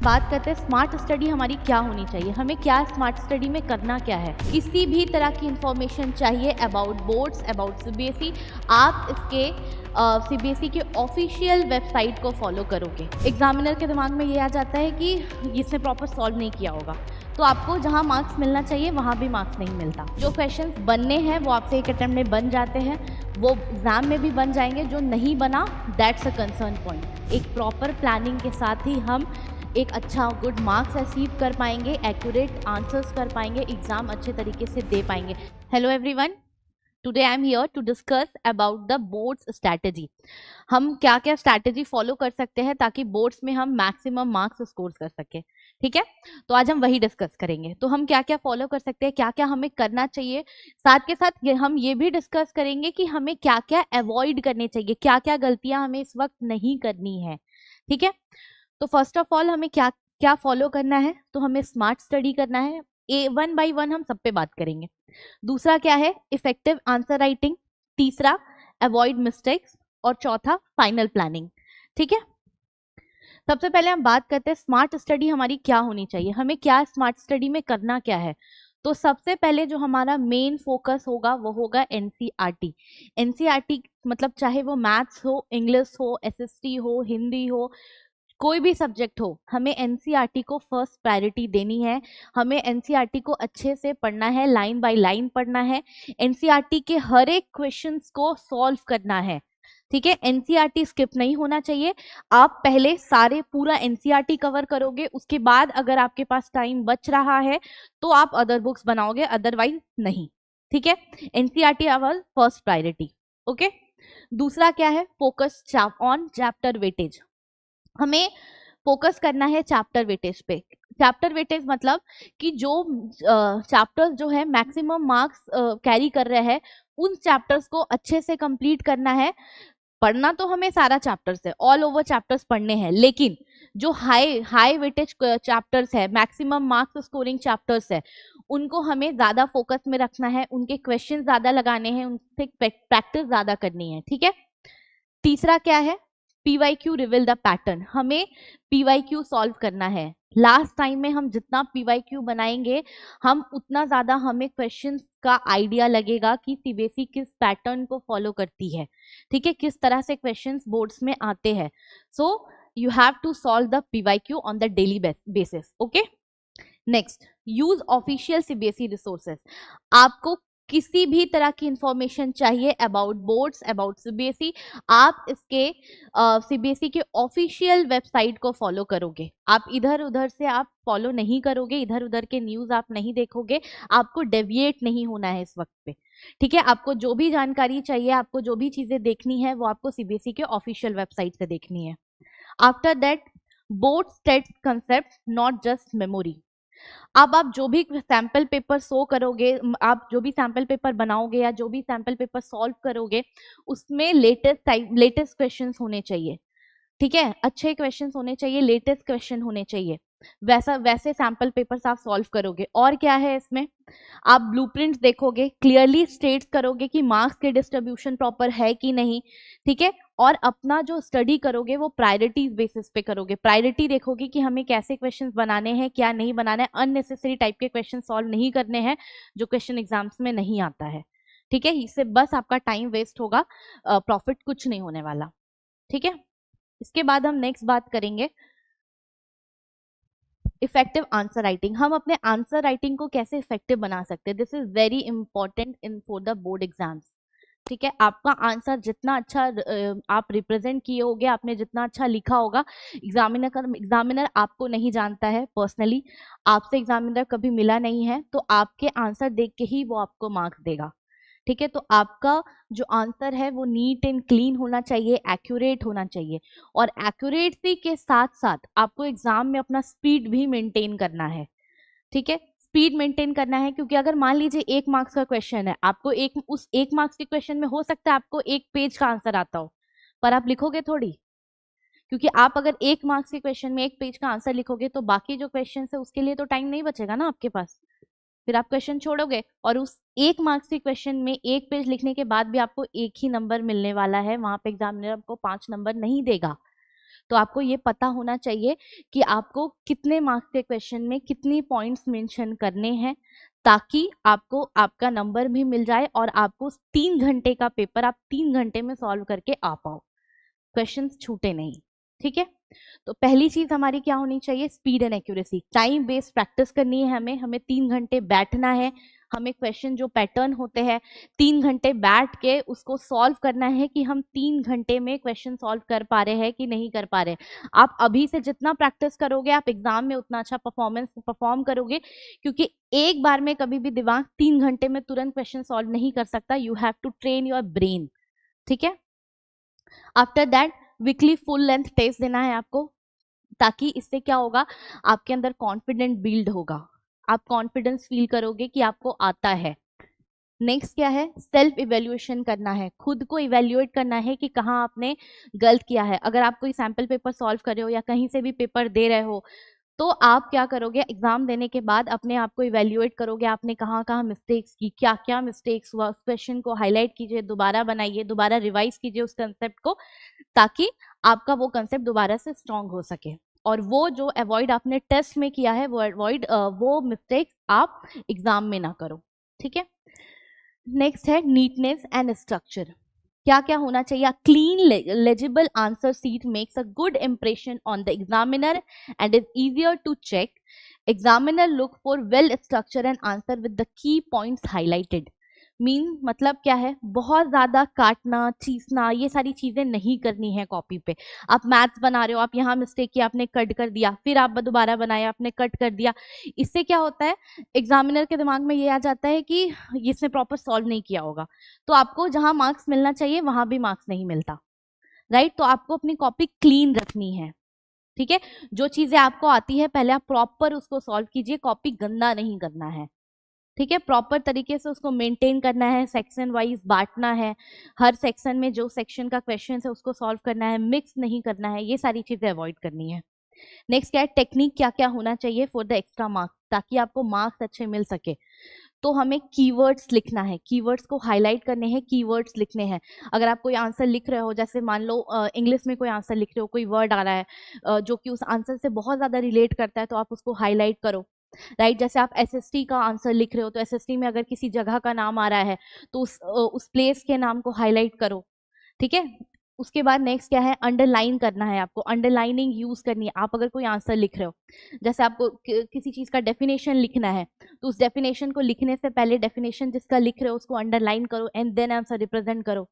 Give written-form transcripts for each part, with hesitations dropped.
बात करते हैं स्मार्ट स्टडी हमारी क्या होनी चाहिए, हमें क्या स्मार्ट स्टडी में करना क्या है। किसी भी तरह की इंफॉर्मेशन चाहिए अबाउट बोर्ड्स, अबाउट सीबीएसई, आप इसके सीबीएसई के ऑफिशियल वेबसाइट को फॉलो करोगे। एग्जामिनर के दिमाग में ये आ जाता है कि इसने प्रॉपर सॉल्व नहीं किया होगा, तो आपको जहाँ मार्क्स मिलना चाहिए वहाँ भी मार्क्स नहीं मिलता। जो क्वेश्चंस बनने हैं वो आपसे एक अटेम्प्ट में बन जाते हैं, वो एग्ज़ाम में भी बन जाएंगे। जो नहीं बना दैट्स अ कंसर्न पॉइंट। एक प्रॉपर प्लानिंग के साथ ही हम एक अच्छा गुड मार्क्स अचीव कर पाएंगे, एक्यूरेट आंसर्स कर पाएंगे, एग्ज़ाम अच्छे तरीके से दे पाएंगे। Hello everyone, today I am here to discuss about the boards strategy. हम क्या क्या स्ट्रैटेजी फॉलो कर सकते हैं ताकि बोर्ड्स में हम मैक्सिमम मार्क्स स्कोर कर सकें। ठीक है, तो आज हम वही डिस्कस करेंगे। तो हम क्या क्या फॉलो कर सकते हैं, क्या क्या हमें करना चाहिए, साथ के साथ हम ये भी डिस्कस करेंगे कि हमें क्या क्या अवॉइड करने चाहिए, क्या क्या गलतियां हमें इस वक्त नहीं करनी है। ठीक है, तो फर्स्ट ऑफ ऑल हमें क्या क्या फॉलो करना है, तो हमें स्मार्ट स्टडी करना है। वन बाय वन हम सब पे बात करेंगे। दूसरा क्या है, इफेक्टिव आंसर राइटिंग। तीसरा अवॉइड मिस्टेक्स, और चौथा फाइनल प्लानिंग। ठीक है, सबसे पहले हम बात करते हैं स्मार्ट स्टडी हमारी क्या होनी चाहिए, हमें क्या स्मार्ट स्टडी में करना क्या है। तो सबसे पहले जो हमारा मेन फोकस होगा वो होगा एनसीईआरटी। एनसीईआरटी मतलब चाहे वो मैथ्स हो, इंग्लिश हो, एसएसटी हो, हिंदी हो, कोई भी सब्जेक्ट हो, हमें एनसीईआरटी को फर्स्ट प्रायोरिटी देनी है। हमें एनसीईआरटी को अच्छे से पढ़ना है, लाइन बाय लाइन पढ़ना है, एनसीईआरटी के हर एक क्वेश्चंस को सॉल्व करना है। ठीक है, एनसीईआरटी स्किप नहीं होना चाहिए। आप पहले सारे पूरा एनसीईआरटी कवर करोगे, उसके बाद अगर आपके पास टाइम बच रहा है तो आप अदर बुक्स बनाओगे, अदरवाइज नहीं। ठीक है, NCERT our first priority. Okay, दूसरा क्या है, फोकस ऑन चैप्टर वेटेज। हमें फोकस करना है चैप्टर वेटेज पे। चैप्टर वेटेज मतलब कि जो चैप्टर्स जो है मैक्सिमम मार्क्स कैरी कर रहे हैं, उन चैप्टर्स को अच्छे से कंप्लीट करना है। पढ़ना तो हमें सारा चैप्टर्स है, ऑल ओवर चैप्टर्स पढ़ने हैं, लेकिन जो हाई वेटेज चैप्टर्स है, मैक्सिमम मार्क्स स्कोरिंग चैप्टर्स है, उनको हमें ज्यादा फोकस में रखना है, उनके क्वेश्चन ज्यादा लगाने हैं, उनसे प्रैक्टिस ज्यादा करनी है। ठीक है, तीसरा क्या है, पीवाईक्यू रिवील द पैटर्न। हमें पीवाईक्यू सॉल्व करना है। लास्ट टाइम में हम जितना पीवाईक्यू बनाएंगे, हम उतना ज्यादा हमें क्वेश्चंस का आइडिया लगेगा कि सीबीएसई किस पैटर्न को फॉलो करती है। ठीक है, किस तरह से क्वेश्चंस बोर्ड्स में आते हैं। So you have to solve the PYQ on the daily basis. Okay, next, use official CBSE resources. आपको किसी भी तरह की इंफॉर्मेशन चाहिए अबाउट बोर्ड्स, अबाउट सीबीएसई, आप इसके सीबीएसई के ऑफिशियल वेबसाइट को फॉलो करोगे। आप इधर उधर से आप फॉलो नहीं करोगे, इधर उधर के न्यूज आप नहीं देखोगे, आपको डेविएट नहीं होना है इस वक्त पे। ठीक है, आपको जो भी जानकारी चाहिए, आपको जो भी चीजें देखनी है, वो आपको सीबीएसई के ऑफिशियल वेबसाइट से देखनी है। After that, board states concept, not just memory. अब आप जो भी सैंपल पेपर शो करोगे, आप जो भी सैंपल पेपर बनाओगे या जो भी सैंपल पेपर सॉल्व करोगे, उसमें लेटेस्ट क्वेश्चंस होने चाहिए। ठीक है, अच्छे क्वेश्चंस होने चाहिए, लेटेस्ट क्वेश्चन होने चाहिए, वैसे सैंपल पेपर्स आप सॉल्व करोगे। और क्या है इसमें, आप ब्लूप्रिंट्स देखोगे, क्लियरली स्टेट्स करोगे कि मार्क्स के डिस्ट्रीब्यूशन प्रॉपर है कि नहीं। ठीक है, और अपना जो स्टडी करोगे वो प्रायोरिटीज बेसिस पे करोगे। प्रायोरिटी देखोगे कि हमें कैसे क्वेश्चंस बनाने हैं, क्या नहीं बनाना है, अननेसेसरी टाइप के क्वेश्चन सॉल्व नहीं करने हैं जो क्वेश्चन एग्जाम्स में नहीं आता है। ठीक है, इससे बस आपका टाइम वेस्ट होगा, प्रॉफिट कुछ नहीं होने वाला। ठीक है, इसके बाद हम नेक्स्ट बात करेंगे इफेक्टिव आंसर राइटिंग। हम अपने आंसर राइटिंग को कैसे इफेक्टिव बना सकते हैं, this is very important in for the board exams. ठीक है, आपका आंसर जितना अच्छा आप रिप्रेजेंट किए होगे, आपने जितना अच्छा लिखा होगा, एग्जामिनर आपको नहीं जानता है पर्सनली, आपसे एग्जामिनर कभी मिला नहीं है, तो आपके आंसर देख के ही वो आपको मार्क्स देगा। ठीक है, तो आपका जो आंसर है वो नीट एंड क्लीन होना चाहिए, एक्यूरेट होना चाहिए, और एक्यूरेसी के साथ साथ आपको एग्जाम में अपना स्पीड भी मेंटेन करना है। ठीक है, स्पीड मेंटेन करना है, क्योंकि अगर मान लीजिए 1 मार्क्स का क्वेश्चन है, आपको उस 1 मार्क्स के क्वेश्चन में हो सकता है आपको 1 पेज का आंसर आता हो, पर आप लिखोगे थोड़ी, क्योंकि आप अगर 1 मार्क्स के क्वेश्चन में 1 पेज का आंसर लिखोगे तो बाकी जो क्वेश्चन है उसके लिए तो टाइम नहीं बचेगा ना आपके पास, फिर आप क्वेश्चन छोड़ोगे, और उस 1 मार्क्स के क्वेश्चन में 1 पेज लिखने के बाद भी आपको 1 ही नंबर मिलने वाला है, वहां पे एग्जामिनर आपको 5 नंबर नहीं देगा। तो आपको ये पता होना चाहिए कि आपको कितने मार्क्स के क्वेश्चन में कितनी पॉइंट्स मेंशन करने हैं, ताकि आपको आपका नंबर भी मिल जाए और आपको 3 घंटे का पेपर आप 3 घंटे में सॉल्व करके आ पाओ, क्वेश्चंस छूटे नहीं। ठीक है, तो पहली चीज हमारी क्या होनी चाहिए, speed and accuracy. Time based practice करनी है हमें 3 घंटे बैठना है, हमें क्वेश्चन जो पैटर्न होते हैं 3 घंटे बैठ के उसको सॉल्व करना है कि हम 3 घंटे में क्वेश्चन सॉल्व कर पा रहे हैं कि नहीं कर पा रहे। आप अभी से जितना प्रैक्टिस करोगे आप एग्जाम में उतना अच्छा परफॉर्म करोगे, क्योंकि एक बार में कभी भी दिमाग 3 घंटे में तुरंत क्वेश्चन सॉल्व नहीं कर सकता। You have to train your brain. ठीक है, after that weekly full length test देना है आपको, ताकि इससे क्या होगा, आपके अंदर कॉन्फिडेंट बिल्ड होगा, आप कॉन्फिडेंस फील करोगे कि आपको आता है। नेक्स्ट क्या है, सेल्फ इवेल्युएशन करना है, खुद को इवेल्युएट करना है कि कहाँ आपने गलत किया है। अगर आप कोई सैम्पल पेपर सॉल्व कर रहे हो या कहीं से भी पेपर दे रहे हो, तो आप क्या करोगे, एग्जाम देने के बाद अपने आप को इवेल्युएट करोगे, आपने कहाँ कहाँ मिस्टेक्स की, क्या क्या मिस्टेक्स हुआ, उस क्वेश्चन को हाईलाइट कीजिए, दोबारा बनाइए, दोबारा रिवाइज कीजिए उस कंसेप्ट को, ताकि आपका वो कंसेप्ट दोबारा से स्ट्रांग हो सके। और वो जो अवॉइड आपने टेस्ट में किया है वो मिस्टेक्स आप एग्जाम में ना करो। ठीक है, नेक्स्ट है नीटनेस एंड स्ट्रक्चर। क्या क्या होना चाहिए, clean legible answer sheet makes a good impression on the examiner and is easier to check. Examiner look for well structure and answer with the key points highlighted. Mean मतलब क्या है, बहुत ज्यादा काटना चीसना ये सारी चीजें नहीं करनी है कॉपी पे। आप मैथ्स बना रहे हो, आप यहाँ मिस्टेक किया, आपने कट कर दिया, फिर आप दोबारा बनाया, आपने कट कर दिया, इससे क्या होता है, एग्जामिनर के दिमाग में ये आ जाता है कि इसने प्रॉपर सॉल्व नहीं किया होगा, तो आपको जहां मार्क्स मिलना चाहिए वहां भी मार्क्स नहीं मिलता। राइट, तो आपको अपनी कॉपी क्लीन रखनी है। ठीक है, जो चीजें आपको आती है पहले आप प्रॉपर उसको सॉल्व कीजिए, कॉपी गंदा नहीं करना है। ठीक है, प्रॉपर तरीके से उसको मेंटेन करना है, सेक्शन वाइज बांटना है, हर सेक्शन में जो सेक्शन का क्वेश्चन है उसको सॉल्व करना है, मिक्स नहीं करना है, ये सारी चीजें अवॉइड करनी है। नेक्स्ट क्या है, टेक्निक क्या क्या होना चाहिए फॉर द एक्स्ट्रा मार्क्स, ताकि आपको मार्क्स अच्छे मिल सके। तो हमें कीवर्ड्स लिखना है, कीवर्ड्स को हाईलाइट करने हैं, कीवर्ड्स लिखने हैं। अगर आप कोई आंसर लिख रहे हो, जैसे मान लो इंग्लिश में कोई आंसर लिख रहे हो, कोई वर्ड आ रहा है जो कि उस आंसर से बहुत ज़्यादा रिलेट करता है, तो आप उसको हाईलाइट करो। राइट, जैसे आप एसएसटी का आंसर लिख रहे हो, तो एसएसटी में अगर किसी जगह का नाम आ रहा है तो उस प्लेस के नाम को हाईलाइट करो। ठीक है, उसके बाद नेक्स्ट क्या है, अंडरलाइन करना है आपको, अंडरलाइनिंग यूज करनी है। आप अगर कोई आंसर लिख रहे हो, जैसे आपको किसी चीज का डेफिनेशन लिखना है, तो उस डेफिनेशन को लिखने से पहले डेफिनेशन जिसका लिख रहे हो उसको अंडरलाइन करो एंड देन आंसर रिप्रेजेंट करो।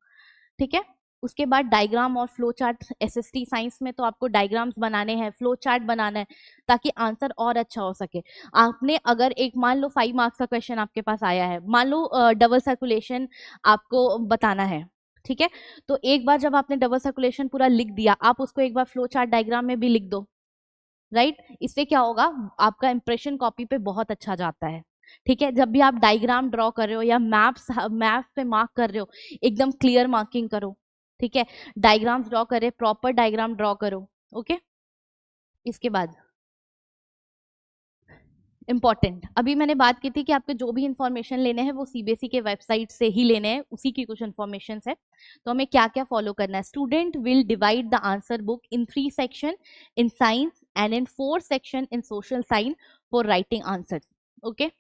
ठीक है, उसके बाद डायग्राम और फ्लो चार्ट, एसएसटी साइंस में तो आपको डायग्राम्स बनाने हैं, फ्लो चार्ट बनाना है, ताकि आंसर और अच्छा हो सके। आपने अगर एक मान लो 5 मार्क्स का क्वेश्चन आपके पास आया है, मान लो डबल सर्कुलेशन आपको बताना है। ठीक है, तो एक बार जब आपने डबल सर्कुलेशन पूरा लिख दिया, आप उसको एक बार फ्लो चार्ट डायग्राम में भी लिख दो। राइट, इससे क्या होगा, आपका इंप्रेशन कॉपी पे बहुत अच्छा जाता है। ठीक है, जब भी आप डायग्राम ड्रॉ कर रहे हो या मैप्स पे मार्क कर रहे हो, एकदम क्लियर मार्किंग करो। ठीक है, डायग्राम्स ड्रॉ करे, प्रॉपर डायग्राम ड्रॉ करो। ओके, इसके बाद इंपॉर्टेंट, अभी मैंने बात की थी कि आपके जो भी इंफॉर्मेशन लेने हैं वो सीबीएसई के वेबसाइट से ही लेने हैं, उसी की कुछ इंफॉर्मेशन है। तो हमें क्या क्या फॉलो करना है, student will divide the answer book in 3 section in science and in 4 section in social science for writing answers. Okay,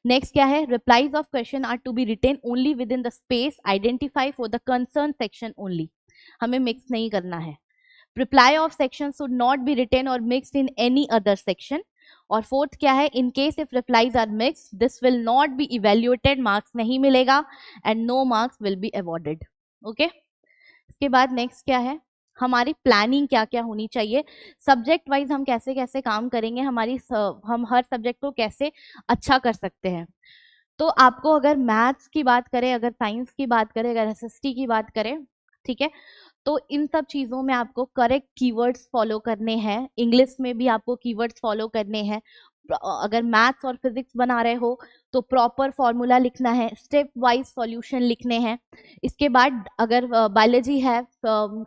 next क्या है, replies of question are to be written only within the space identify for the concern section only, हमें mix नहीं करना है। Reply of section should not be written और mixed in any other section. और fourth क्या है, in case if replies are mix this will not be evaluated, marks नहीं मिलेगा and no marks will be awarded. Okay, इसके बाद next क्या है, हमारी प्लानिंग क्या क्या होनी चाहिए, सब्जेक्ट वाइज हम कैसे कैसे काम करेंगे, हम हर सब्जेक्ट को कैसे अच्छा कर सकते हैं। तो आपको अगर मैथ्स की बात करें, अगर साइंस की बात करें, अगर एसएसटी की बात करें, ठीक है, तो इन सब चीज़ों में आपको करेक्ट कीवर्ड्स फॉलो करने हैं। इंग्लिश में भी आपको कीवर्ड्स फॉलो करने हैं। अगर मैथ्स और फिजिक्स बना रहे हो तो प्रॉपर फॉर्मूला लिखना है, स्टेप वाइज सॉल्यूशन लिखने हैं। इसके बाद अगर बायोलॉजी है,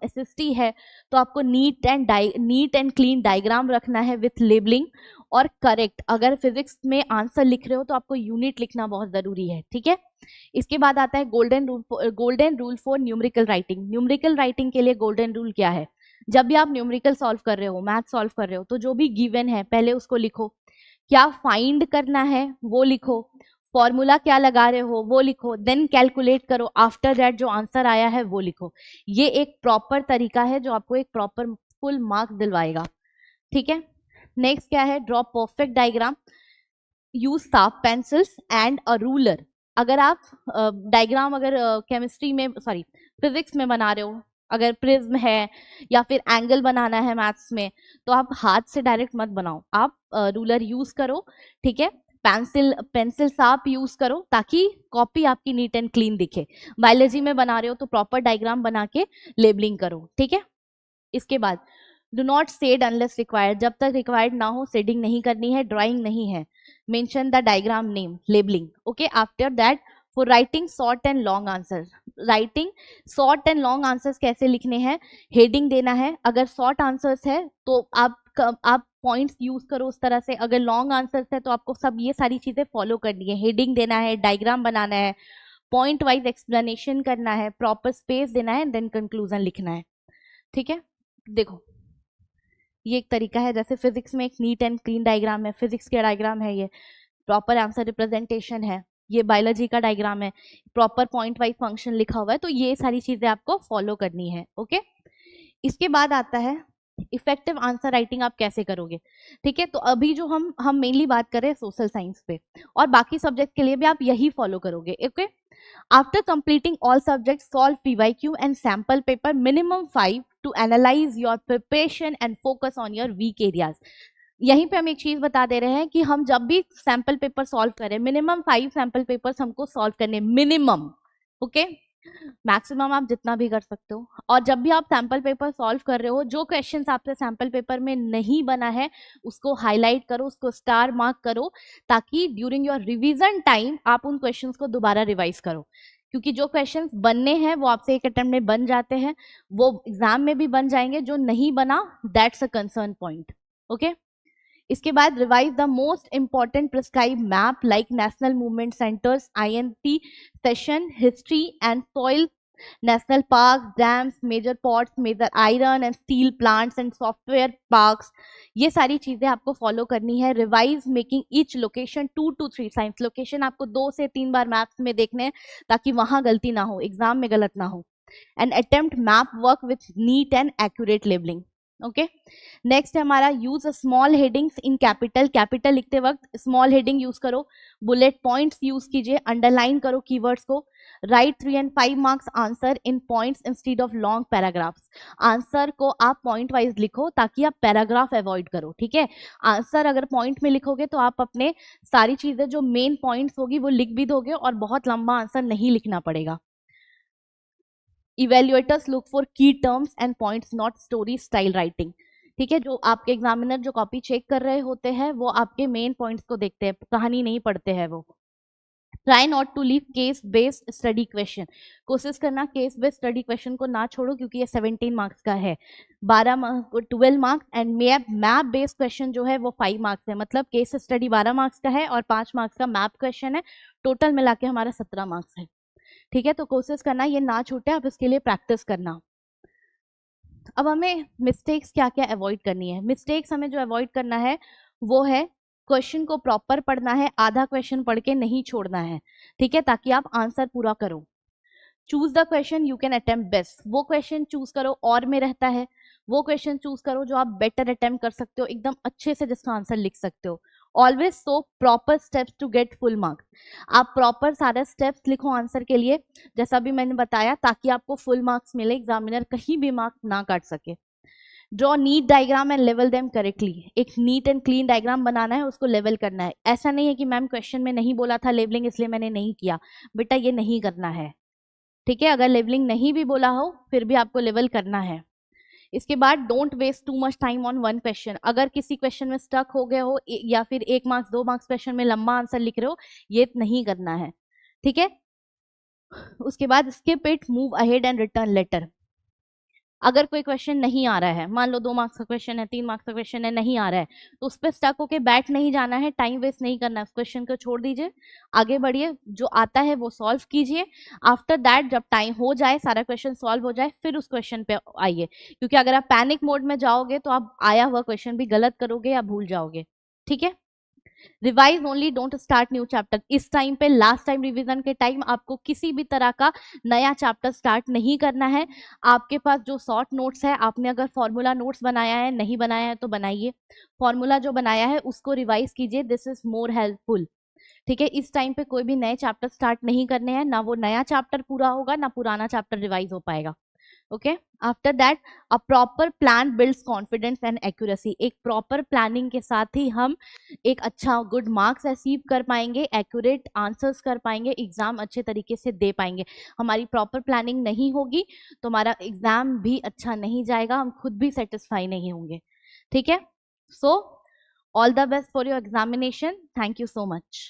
एसएसटी है, तो आपको नीट एंड क्लीन डायग्राम रखना है विथ लेबलिंग और करेक्ट। अगर फिजिक्स में आंसर लिख रहे हो तो आपको यूनिट लिखना बहुत ज़रूरी है। ठीक है, इसके बाद आता है golden rule for numerical writing. Numerical writing के लिए गोल्डन रूल क्या है, जब भी आप न्यूमेरिकल सॉल्व कर रहे हो, मैथ सॉल्व कर रहे हो, तो जो भी गिवन है पहले उसको लिखो, क्या फाइंड करना है वो लिखो, फॉर्मूला क्या लगा रहे हो वो लिखो, देन कैलकुलेट करो, आफ्टर दैट जो आंसर आया है वो लिखो। ये एक प्रॉपर तरीका है जो आपको एक प्रॉपर फुल मार्क्स दिलवाएगा। ठीक है, नेक्स्ट क्या है, draw perfect diagram, use sharp pencils and a ruler. अगर आप डायग्राम अगर केमिस्ट्री में सॉरी फिजिक्स में बना रहे हो, अगर प्रिज्म है या फिर एंगल बनाना है मैथ्स में, तो आप हाथ से डायरेक्ट मत बनाओ, आप रूलर यूज करो। ठीक है, पेंसिल शार्प यूज करो ताकि कॉपी आपकी नीट एंड क्लीन दिखे। बायोलॉजी में बना रहे हो तो प्रॉपर डायग्राम बना के लेबलिंग करो। ठीक है, इसके बाद do not shed unless required, जब तक रिक्वायर्ड ना हो शेडिंग नहीं करनी है, ड्राइंग नहीं है। Mention the diagram name, labelling. Okay, after that for writing short and long answer, writing short and long answers कैसे लिखने हैं, हेडिंग देना है। अगर शॉर्ट आंसर्स है तो आप पॉइंट्स यूज करो उस तरह से, अगर लॉन्ग आंसर्स है तो आपको सब ये सारी चीजें फॉलो करनी है, हेडिंग देना है, डायग्राम बनाना है, पॉइंट वाइज एक्सप्लेनेशन करना है, प्रॉपर स्पेस देना है, देन कंक्लूजन लिखना है। ठीक है, देखो ये एक तरीका है, जैसे फिजिक्स में एक नीट एंड क्लीन डायग्राम है, फिजिक्स का डायग्राम है, ये प्रॉपर आंसर रिप्रेजेंटेशन है। ये बायोलॉजी का डायग्राम है, प्रॉपर पॉइंट वाइज फंक्शन लिखा हुआ है। तो ये सारी चीजें आपको फॉलो करनी है। ओके, इसके बाद आता है इफेक्टिव आंसर राइटिंग आप कैसे करोगे। ठीक है, तो अभी जो हम मेनली बात कर रहे हैं सोशल साइंस पे, और बाकी सब्जेक्ट के लिए भी आप यही फॉलो करोगे। Okay, after completing all subject solve PYQ and sample paper minimum 5 to analyse your preparation and focus on your weak areas. यहीं पे हम एक चीज बता दे रहे हैं कि हम जब भी सैंपल पेपर सॉल्व करें, मिनिमम 5 सैंपल पेपर्स हमको सॉल्व करने, मिनिमम। ओके, मैक्सिमम आप जितना भी कर सकते हो। और जब भी आप सैंपल पेपर सॉल्व कर रहे हो, जो क्वेश्चंस आपसे सैंपल पेपर में नहीं बना है उसको हाईलाइट करो, उसको स्टार मार्क करो, ताकि ड्यूरिंग योर रिवीजन टाइम आप उन क्वेश्चंस को दोबारा रिवाइज करो। क्योंकि जो क्वेश्चंस बनने हैं वो आपसे एक अटेम्प्ट में बन जाते हैं, वो एग्जाम में भी बन जाएंगे। जो नहीं बना, that's a concern point. Okay, इसके बाद revise the most important prescribe map like national movement centres, INT session, history and soil, national park, dams, major ports, major iron and steel plants and software parks. ये सारी चीजें आपको follow करनी है। Revise making each location 2 to 3 science location आपको 2 से 3 बार maps में देखने हैं ताकि वहां गलती ना हो, एग्जाम में गलत ना हो। And attempt map work with neat and accurate labelling. Okay, next है हमारा use small headings in capital. Capital लिखते वक्त स्मॉल हेडिंग यूज करो, बुलेट पॉइंट्स यूज कीजिए, अंडरलाइन करो कीवर्ड्स को। Right 3 and 5 marks answer in points instead of long paragraphs. Answer को आप पॉइंट वाइज लिखो ताकि आप पैराग्राफ अवॉइड करो। ठीक है, आंसर अगर पॉइंट में लिखोगे तो आप अपने सारी चीजें जो मेन पॉइंट्स होगी वो लिख भी दोगे और बहुत लंबा आंसर नहीं लिखना पड़ेगा। इवेल्युएटर्स लुक फॉर की terms and points, not story style writing. ठीक है, जो आपके एग्जामिनर जो कॉपी चेक कर रहे होते हैं वो आपके मेन पॉइंट्स को देखते हैं, कहानी नहीं पढ़ते हैं वो। Try not to leave case based study question, कोशिश करना केस बेस्ड स्टडी क्वेश्चन को ना छोड़ो क्योंकि ये 17 मार्क्स का है, 12 marks and map based question जो है वो 5 मार्क्स है। मतलब केस स्टडी 12 मार्क्स का है और 5 मार्क्स का मैप क्वेश्चन है, टोटल मिला के हमारा 17 मार्क्स है। ठीक है, तो कोशिश करना ये ना छूटे, आप इसके लिए प्रैक्टिस करना। अब हमें मिस्टेक्स क्या क्या अवॉइड करनी है। मिस्टेक्स हमें जो अवॉइड करना है वो है क्वेश्चन को प्रॉपर पढ़ना है, आधा क्वेश्चन पढ़ के नहीं छोड़ना है। ठीक है, ताकि आप आंसर पूरा करो। Choose the question you can attempt best, वो क्वेश्चन चूज करो, और में रहता है वो क्वेश्चन चूज करो जो आप बेटर अटेम्प्ट कर सकते हो, एकदम अच्छे से जिसका आंसर लिख सकते हो। Always so proper steps to get full marks, आप प्रॉपर सारे स्टेप्स लिखो आंसर के लिए, जैसा भी मैंने बताया, ताकि आपको फुल मार्क्स मिले, एग्जामिनर कहीं भी मार्क्स ना काट सके। Draw NEET diagram and level them correctly, एक नीट एंड क्लीन डायग्राम बनाना है, उसको लेवल करना है। ऐसा नहीं है कि मैम क्वेश्चन में नहीं बोला था लेवलिंग इसलिए मैंने नहीं किया, बेटा ये नहीं करना है। ठीक है, अगर लेवलिंग नहीं भी बोला हो फिर भी आपको लेवल करना है। इसके बाद don't waste too much time on one question, अगर किसी क्वेश्चन में स्टक हो गए हो या फिर 1 मार्क्स 2 मार्क्स क्वेश्चन में लंबा आंसर लिख रहे हो, ये नहीं करना है। ठीक है, उसके बाद skip it, move ahead and return later. अगर कोई क्वेश्चन नहीं आ रहा है, मान लो 2 मार्क्स का क्वेश्चन है, 3 मार्क्स का क्वेश्चन है, नहीं आ रहा है, तो उस पर स्टक होके बैठ नहीं जाना है, टाइम वेस्ट नहीं करना है, उस क्वेश्चन को छोड़ दीजिए, आगे बढ़िए, जो आता है वो सॉल्व कीजिए। आफ्टर दैट जब टाइम हो जाए, सारा क्वेश्चन सॉल्व हो जाए, फिर उस क्वेश्चन पे आइए, क्योंकि अगर आप पैनिक मोड में जाओगे तो आप आया हुआ क्वेश्चन भी गलत करोगे या भूल जाओगे। ठीक है, revise only, don't start new chapter. इस टाइम पे, लास्ट टाइम रिवीजन के टाइम, आपको किसी भी तरह का नया चैप्टर स्टार्ट नहीं करना है। आपके पास जो शॉर्ट नोट्स है, आपने अगर फॉर्मूला नोट्स बनाया है, नहीं बनाया है तो बनाइए, फॉर्मूला जो बनाया है उसको रिवाइज कीजिए, दिस इज मोर हेल्पफुल। ठीक है, इस टाइम पे कोई भी नए चैप्टर स्टार्ट नहीं करने हैं, ना वो नया चैप्टर पूरा होगा, ना पुराना चैप्टर रिवाइज हो पाएगा। Okay, after that a proper plan builds confidence and accuracy. एक प्रॉपर प्लानिंग के साथ ही हम एक अच्छा गुड मार्क्स अचीव कर पाएंगे, एक्यूरेट आंसर्स कर पाएंगे, एग्जाम अच्छे तरीके से दे पाएंगे। हमारी प्रॉपर प्लानिंग नहीं होगी तो हमारा एग्जाम भी अच्छा नहीं जाएगा, हम खुद भी सेटिस्फाई नहीं होंगे। ठीक है, so all the best for your examination, thank you so much.